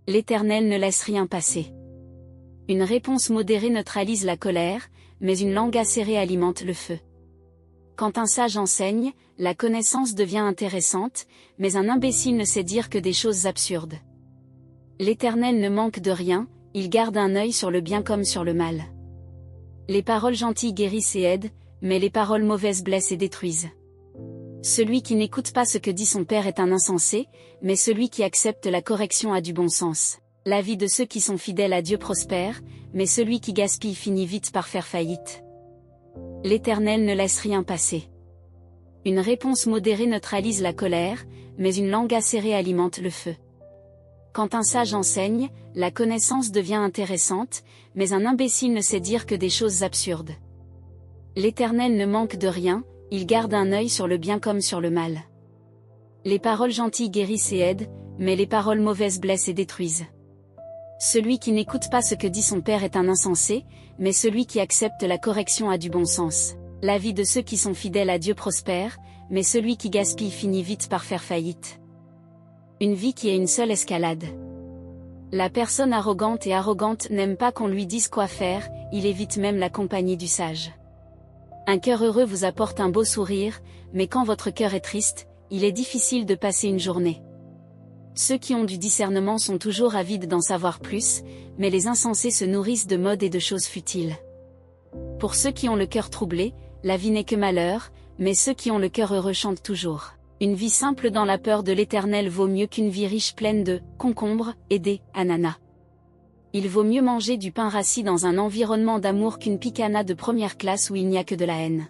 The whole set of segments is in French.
L'Éternel ne laisse rien passer. Une réponse modérée neutralise la colère, mais une langue acérée alimente le feu. Quand un sage enseigne, la connaissance devient intéressante, mais un imbécile ne sait dire que des choses absurdes. L'Éternel ne manque de rien, il garde un œil sur le bien comme sur le mal. Les paroles gentilles guérissent et aident, mais les paroles mauvaises blessent et détruisent. Celui qui n'écoute pas ce que dit son père est un insensé, mais celui qui accepte la correction a du bon sens. La vie de ceux qui sont fidèles à Dieu prospère, mais celui qui gaspille finit vite par faire faillite. L'Éternel ne laisse rien passer. Une réponse modérée neutralise la colère, mais une langue acérée alimente le feu. Quand un sage enseigne, la connaissance devient intéressante, mais un imbécile ne sait dire que des choses absurdes. L'Éternel ne manque de rien, il garde un œil sur le bien comme sur le mal. Les paroles gentilles guérissent et aident, mais les paroles mauvaises blessent et détruisent. Celui qui n'écoute pas ce que dit son père est un insensé, mais celui qui accepte la correction a du bon sens. La vie de ceux qui sont fidèles à Dieu prospère, mais celui qui gaspille finit vite par faire faillite. Une vie qui est une seule escalade. La personne arrogante n'aime pas qu'on lui dise quoi faire, il évite même la compagnie du sage. Un cœur heureux vous apporte un beau sourire, mais quand votre cœur est triste, il est difficile de passer une journée. Ceux qui ont du discernement sont toujours avides d'en savoir plus, mais les insensés se nourrissent de modes et de choses futiles. Pour ceux qui ont le cœur troublé, la vie n'est que malheur, mais ceux qui ont le cœur heureux chantent toujours. Une vie simple dans la peur de l'Éternel vaut mieux qu'une vie riche pleine de concombres et d'ananas. Il vaut mieux manger du pain rassis dans un environnement d'amour qu'une picana de première classe où il n'y a que de la haine.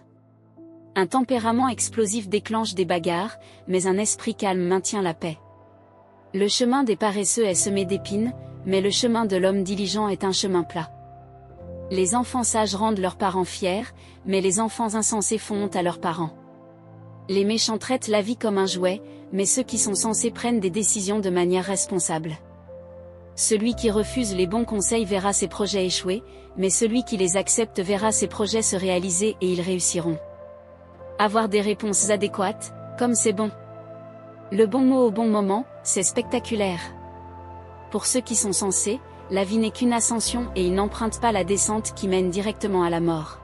Un tempérament explosif déclenche des bagarres, mais un esprit calme maintient la paix. Le chemin des paresseux est semé d'épines, mais le chemin de l'homme diligent est un chemin plat. Les enfants sages rendent leurs parents fiers, mais les enfants insensés font honte à leurs parents. Les méchants traitent la vie comme un jouet, mais ceux qui sont sensés prennent des décisions de manière responsable. Celui qui refuse les bons conseils verra ses projets échouer, mais celui qui les accepte verra ses projets se réaliser et ils réussiront. Avoir des réponses adéquates, comme c'est bon. Le bon mot au bon moment, c'est spectaculaire. Pour ceux qui sont sensés, la vie n'est qu'une ascension et ils n'empruntent pas la descente qui mène directement à la mort.